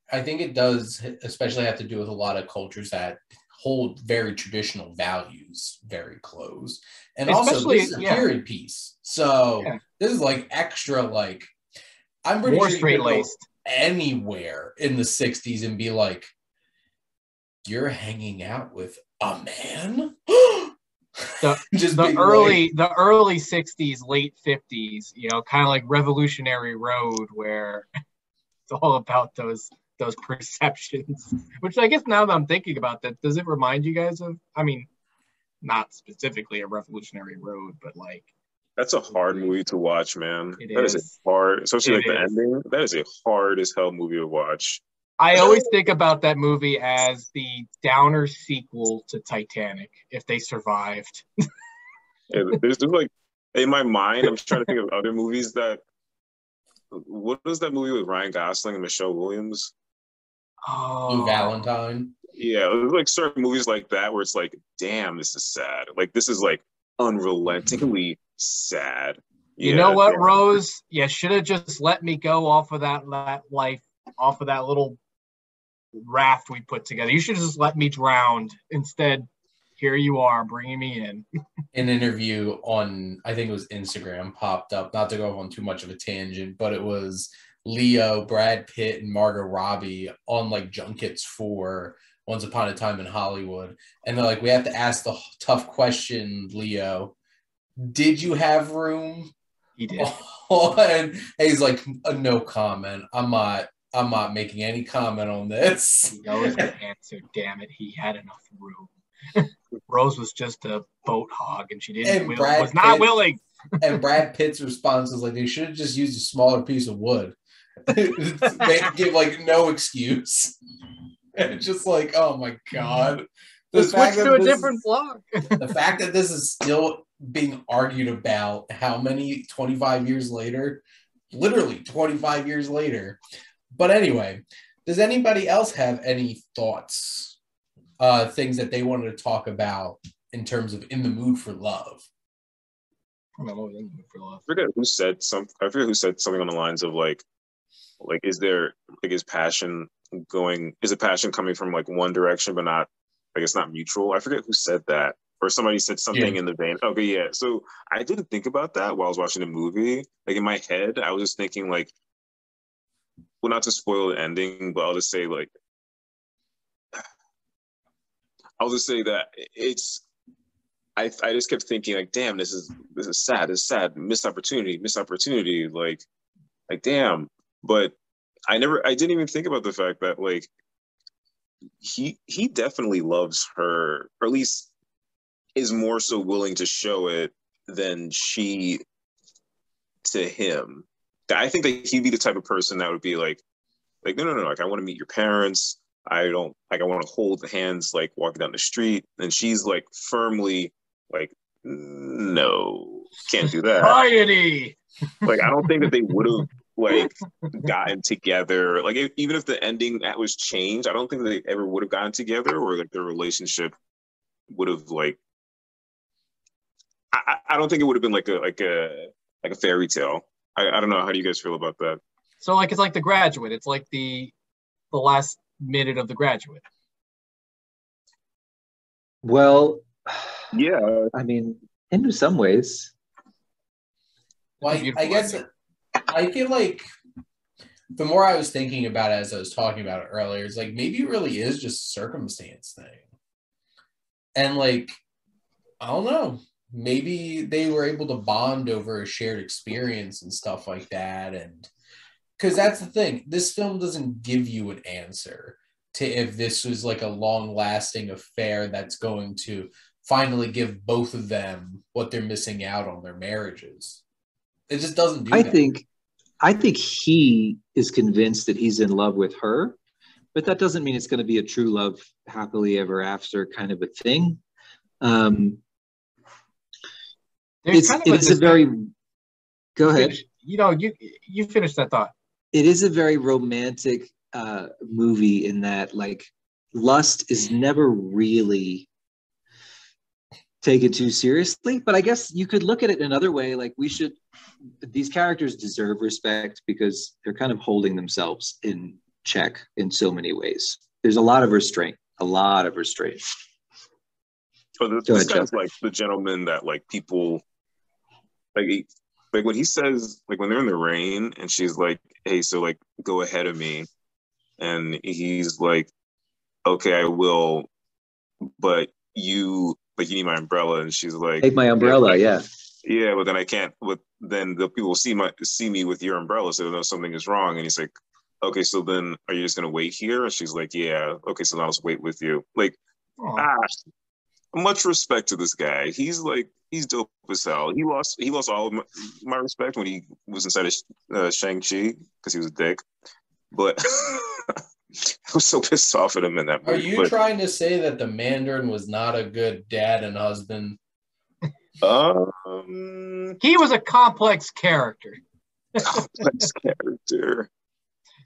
does especially have to do with a lot of cultures that hold very traditional values very close. And especially, also, this is a period piece. So this is like extra, like, I'm pretty more sure straight-laced. Anywhere in the 60s and be like, you're hanging out with a man? the early 60s, late 50s, kind of like Revolutionary Road, where it's all about those perceptions, which I guess now that I'm thinking about that, does it remind you guys of, I mean, not specifically a Revolutionary Road, but like, that's a hard movie to watch, man. That is a hard, especially like the ending. That is a hard as hell movie to watch. I always think about that movie as the downer sequel to Titanic, if they survived. There's like, in my mind, I'm trying to think of other movies that. What was that movie with Ryan Gosling and Michelle Williams? Oh, Blue Valentine. Yeah, there's like certain movies like that where it's like, damn, this is sad. Like, this is like unrelentingly sad. You know what, Rose? You should have just let me go off of that life, off of that little raft we put together. You should have just let me drown. Instead, here you are bringing me in. An interview on, I think it was Instagram, popped up, not to go on too much of a tangent, but it was Leo, Brad Pitt, and Margot Robbie on like junkets for Once Upon a Time in Hollywood. And they're like, we have to ask the tough question, Leo. Did you have room? He did. And he's like, no comment. I'm not making any comment on this. He knows the answer. Damn it, he had enough room. Rose was just a boat hog, and she was not willing. And Brad Pitt's response is like, they should have just used a smaller piece of wood. They give like no excuse. And it's just like, oh my God. Switch to a different block. The fact that this is still being argued about how many 25 years later, literally 25 years later. But anyway, does anybody else have any thoughts, things that they wanted to talk about in terms of in the mood for love? I forget who said something. I forget who said something on the lines of like is it passion coming from like one direction but not, I guess, not mutual? I forget who said that, or somebody said something in the vein. Okay, yeah. So I didn't think about that while I was watching the movie. Like in my head, I was just thinking like, well, not to spoil the ending, but I'll just say that it's. I just kept thinking like, damn, this is sad. It's sad. Missed opportunity. Like damn. But I didn't even think about the fact that like he definitely loves her, or at least is more so willing to show it than she to him. I think that he'd be the type of person that would be like no, like I want to meet your parents. I don't like, I want to hold the hands like walking down the street, and she's like firmly like, no, can't do that. Society. Like I don't think that they would have like gotten together. Like even if the ending that was changed, I don't think they ever would have gotten together, or like their relationship would have like. I don't think it would have been like a fairy tale. I don't know. How do you guys feel about that? So like it's like The Graduate. It's like the last minute of The Graduate. Well, yeah. I mean, in some ways. Well, I guess I feel like the more I was thinking about it as I was talking about it earlier, it's like maybe it really is just a circumstance thing. And like, I don't know, maybe they were able to bond over a shared experience and stuff like that. And because that's the thing, this film doesn't give you an answer to if this was like a long-lasting affair that's going to finally give both of them what they're missing out on their marriages. It just doesn't do that. I think he is convinced that he's in love with her, but that doesn't mean it's going to be a true love, happily ever after kind of a thing. It's a very. Go ahead. You finish that thought. It is a very romantic movie in that, like, lust is never really taken too seriously. But I guess you could look at it another way. Like, these characters deserve respect because they're kind of holding themselves in check in so many ways. There's a lot of restraint. So this guy's like the gentleman that like people like when he says, like when they're in the rain and she's like, hey, so like go ahead of me, and he's like, okay, I will, but you need my umbrella, and she's like, take my umbrella. Yeah, but then I can't, but then the people will see me with your umbrella, so they'll know something is wrong. And he's like, okay, so then are you just gonna wait here? And she's like, yeah, okay, so now I'll just wait with you. Like, much respect to this guy. He's dope as hell. He lost all of my respect when he was inside of Shang-Chi because he was a dick. But I was so pissed off at him in that movie. Are you trying to say that the Mandarin was not a good dad and husband? He was a complex character.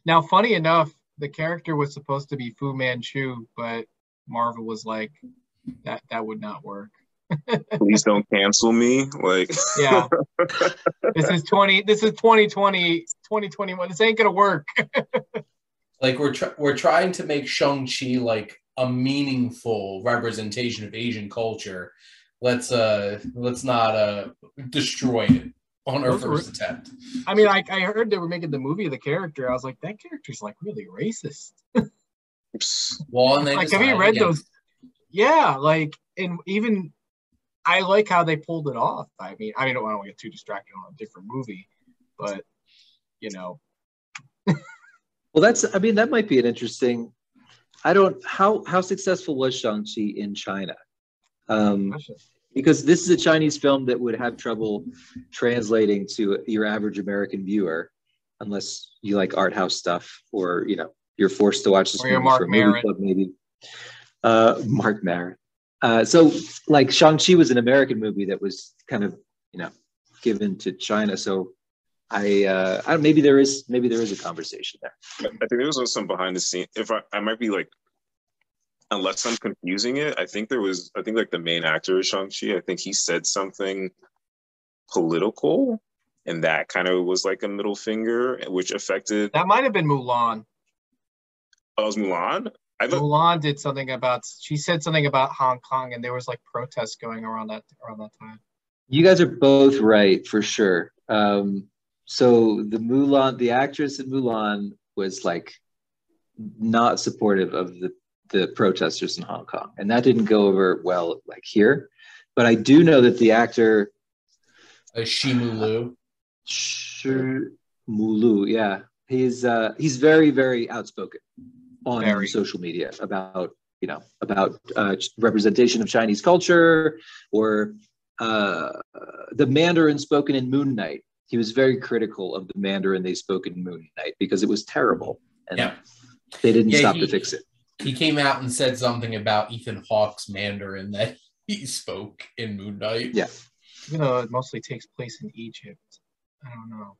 Now, funny enough, the character was supposed to be Fu Manchu, but Marvel was like, that would not work. Please don't cancel me. Like, yeah, this is 2020, 2021. This ain't gonna work. Like we're trying to make Shang-Chi like a meaningful representation of Asian culture. Let's not destroy it on our first attempt. I mean, I heard they were making the movie of the character. I was like, that character's like really racist. Well, and they like, have you read those? Yeah, like, and even I like how they pulled it off. I mean, I don't want to get too distracted on a different movie, but Well, that might be an interesting. How successful was Shang-Chi in China? because this is a Chinese film that would have trouble translating to your average American viewer, unless you like art house stuff, or you're forced to watch this movie for a movie club, maybe. Mark Maron. So like Shang-Chi was an American movie that was kind of given to China. So I maybe there is a conversation there. I think there was also some behind the scenes. If I might be like, unless I'm confusing it, I think like the main actor of Shang-Chi, I think he said something political, and that kind of was like a middle finger, which affected. That might have been Mulan. Oh, it was Mulan? Mulan did something about. She said something about Hong Kong, and there was like protests going around that time. You guys are both right for sure. So the actress in Mulan was like not supportive of the protesters in Hong Kong, and that didn't go over well like here. But I do know that the actor Shimu Lu, yeah, he's very, very outspoken on social media about representation of Chinese culture, or the Mandarin spoken in Moon Knight. He was very critical of the Mandarin they spoke in Moon Knight because it was terrible, and they didn't stop to fix it. He came out and said something about Ethan Hawke's Mandarin that he spoke in Moon Knight. Yeah. Even though it mostly takes place in Egypt. I don't know.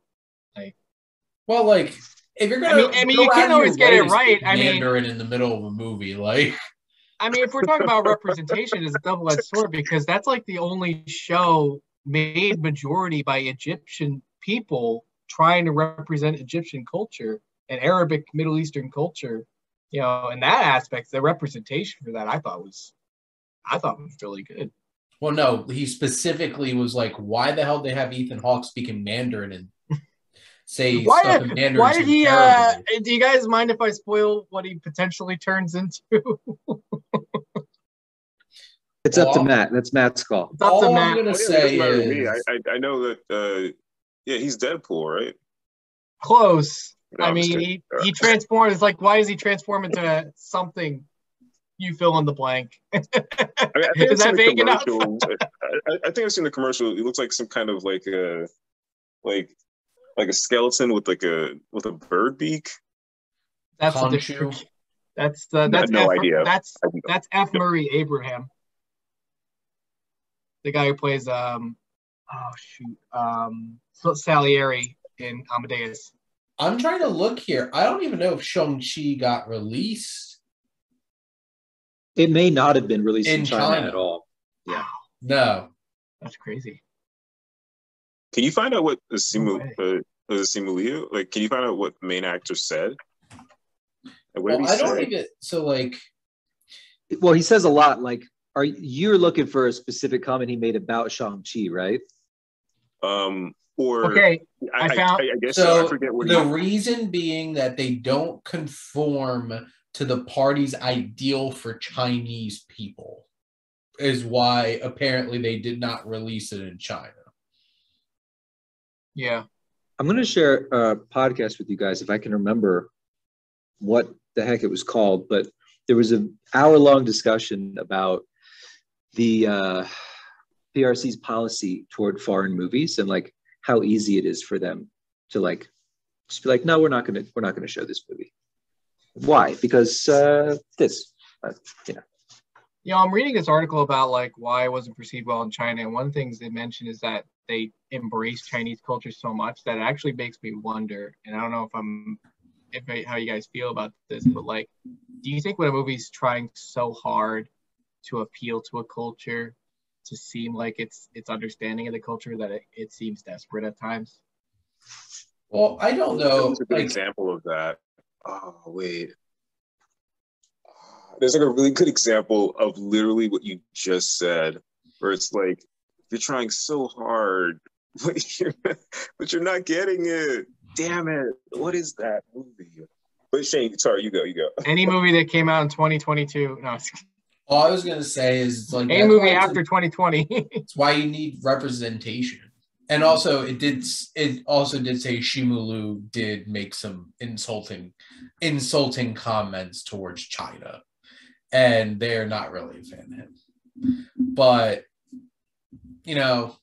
If you're gonna, you can't always get it right. Mandarin in the middle of a movie, if we're talking about representation, it's a double-edged sword, because that's like the only show made majority by Egyptian people trying to represent Egyptian culture and Arabic Middle Eastern culture. In that aspect, the representation for that I thought was really good. Well, no, he specifically was like, why the hell they have Ethan Hawke speaking Mandarin and say stuff in Mandarin? Why did he? Do you guys mind if I spoil what he potentially turns into? It's up to Matt. That's Matt's call. It's up to Matt. I'm gonna say is, I know that. He's Deadpool, right? Close. No, he transforms. It's like, why does he transform into something? You fill in the blank. I think is that vague enough? I think I've seen the commercial. It looks like some kind of like a skeleton with a bird beak. That's no idea. That's F. Murray Abraham, the guy who plays Salieri in Amadeus. I'm trying to look here. I don't even know if Shang-Chi got released. It may not have been released in China at all. Yeah. No. That's crazy. Can you find out what the Simulia? Like, can you find out what the main actor said? Well, I don't even. So, well, he says a lot. Like, you're looking for a specific comment he made about Shang-Chi, right? Okay, I found. I guess so. I forget what the reason being that they don't conform to the party's ideal for Chinese people is why apparently they did not release it in China. Yeah. I'm going to share a podcast with you guys if I can remember what the heck it was called, but there was an hour-long discussion about the PRC's policy toward foreign movies and like how easy it is for them to like just be like, no, we're not going to show this movie. Why? Because this, I'm reading this article about like why it wasn't perceived well in China, and one of the things they mentioned is that they embrace Chinese culture so much that it actually makes me wonder. And I don't know how you guys feel about this, but like, do you think when a movie's trying so hard to appeal to a culture, to seem like it's understanding of the culture, that it seems desperate at times? Well, I don't know. That's a good example of that. Oh, wait. There's like a really good example of literally what you just said, where it's like, you're trying so hard, but you're not getting it. Damn it. What is that movie? But Shane, sorry, you go. Any movie that came out in 2022. No. All I was going to say is it's like a movie after 2020. It's why you need representation. And also it also did say Shimulu did make some insulting comments towards China. And they're not really a fan of him. But you know,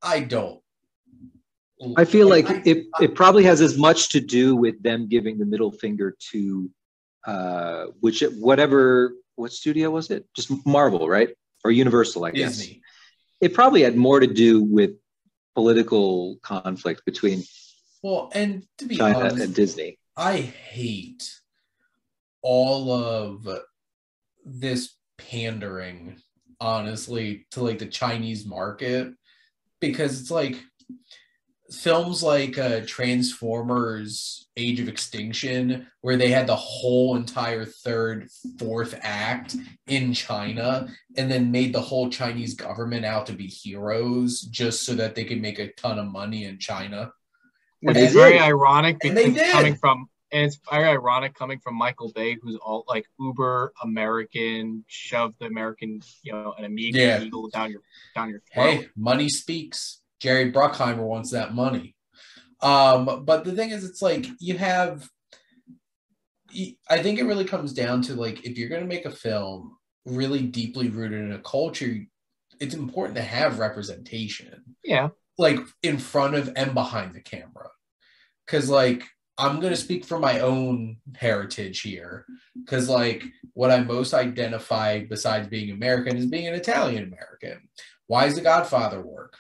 I don't. I feel like it probably has as much to do with them giving the middle finger to what studio was it? Just Marvel, right? Or Universal, I guess. Disney. It probably had more to do with political conflict between and to be China honest, and Disney. I hate all of this pandering, honestly, to like the Chinese market, because it's like films like Transformers Age of Extinction, where they had the whole entire third, fourth act in China and then made the whole Chinese government out to be heroes just so that they could make a ton of money in China. Which is very ironic because it's very ironic coming from Michael Bay, who's all like uber American, shoved the American, an Amiga eagle down your throat. Hey, money speaks. Jerry Bruckheimer wants that money. But the thing is, it's like I think it really comes down to like, if you're going to make a film really deeply rooted in a culture, it's important to have representation. Yeah. Like in front of and behind the camera. Because like, I'm going to speak from my own heritage here. Because like, what I most identify besides being American is being an Italian American. Why does The Godfather work?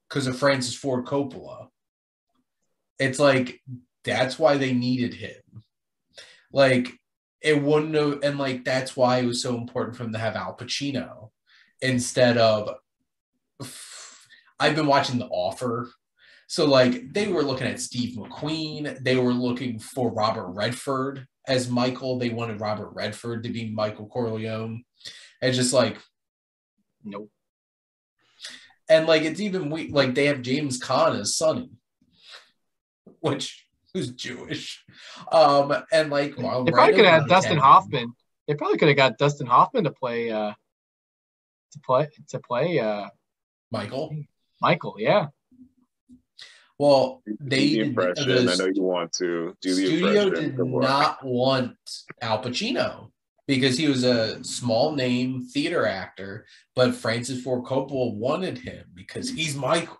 Because of Francis Ford Coppola. It's like, that's why they needed him. Like, it wouldn't have, and like, that's why it was so important for them to have Al Pacino instead of, I've been watching The Offer. So like, they were looking at Steve McQueen. They were looking for Robert Redford as Michael. They wanted Robert Redford to be Michael Corleone. And just like, nope. And like, it's even like they have James Caan as Sonny, who's Jewish. And like, they probably could have Dustin Hoffman. They probably could have got Dustin Hoffman to play Michael. Michael, yeah. Well, the impression. I know you want to do the studio impression. Did not want Al Pacino because he was a small name theater actor, but Francis Ford Coppola wanted him because he's Michael.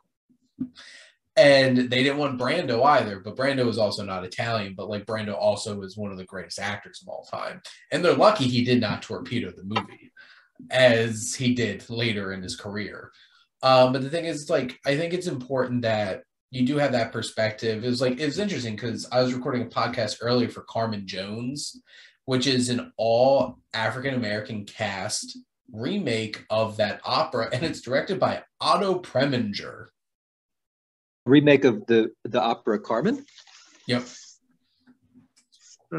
And they didn't want Brando either, but Brando is also not Italian, but like Brando also is one of the greatest actors of all time. And they're lucky he did not torpedo the movie as he did later in his career. But the thing is, like, I think it's important that you do have that perspective. It was interesting because I was recording a podcast earlier for Carmen Jones, which is an all African-American cast remake of that opera, and it's directed by Otto Preminger. Remake of the opera Carmen? Yep.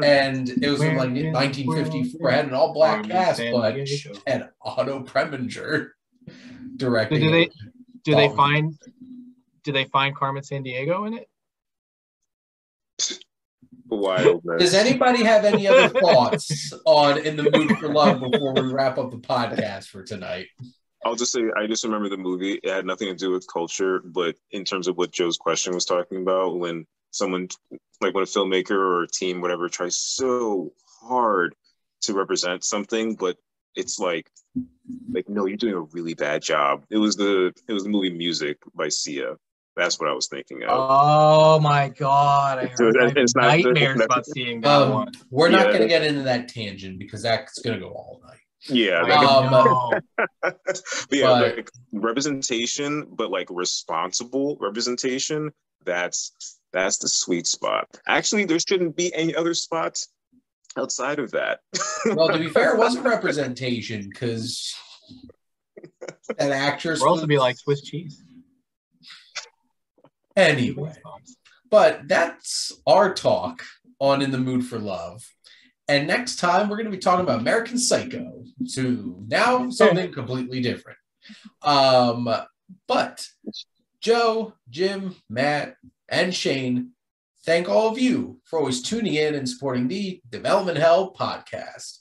And it was from like 1954. It had an all-black cast, but had Otto Preminger directing. Do they find Carmen Sandiego in it? Wildness. Does anybody have any other thoughts on In the Mood for Love before we wrap up the podcast for tonight? I'll just say, I just remember the movie. It had nothing to do with culture, but in terms of what Joe's question was talking about, when someone, like when a filmmaker or a team, whatever, tries so hard to represent something, but it's like, no, you're doing a really bad job. It was the movie Music by Sia. That's what I was thinking of. Oh my God. I heard nightmares about seeing that one. We're not going to get into that tangent because that's going to go all night. Yeah. Like representation, but like responsible representation, that's the sweet spot. Actually, there shouldn't be any other spots outside of that. Well, to be fair, it wasn't representation because that actress would also be like Swiss cheese. Anyway, but that's our talk on In the Mood for Love. And next time, we're going to be talking about American Psycho. So now something completely different. But Joe, Jim, Matt, and Shane, thank all of you for always tuning in and supporting the Development Hell podcast.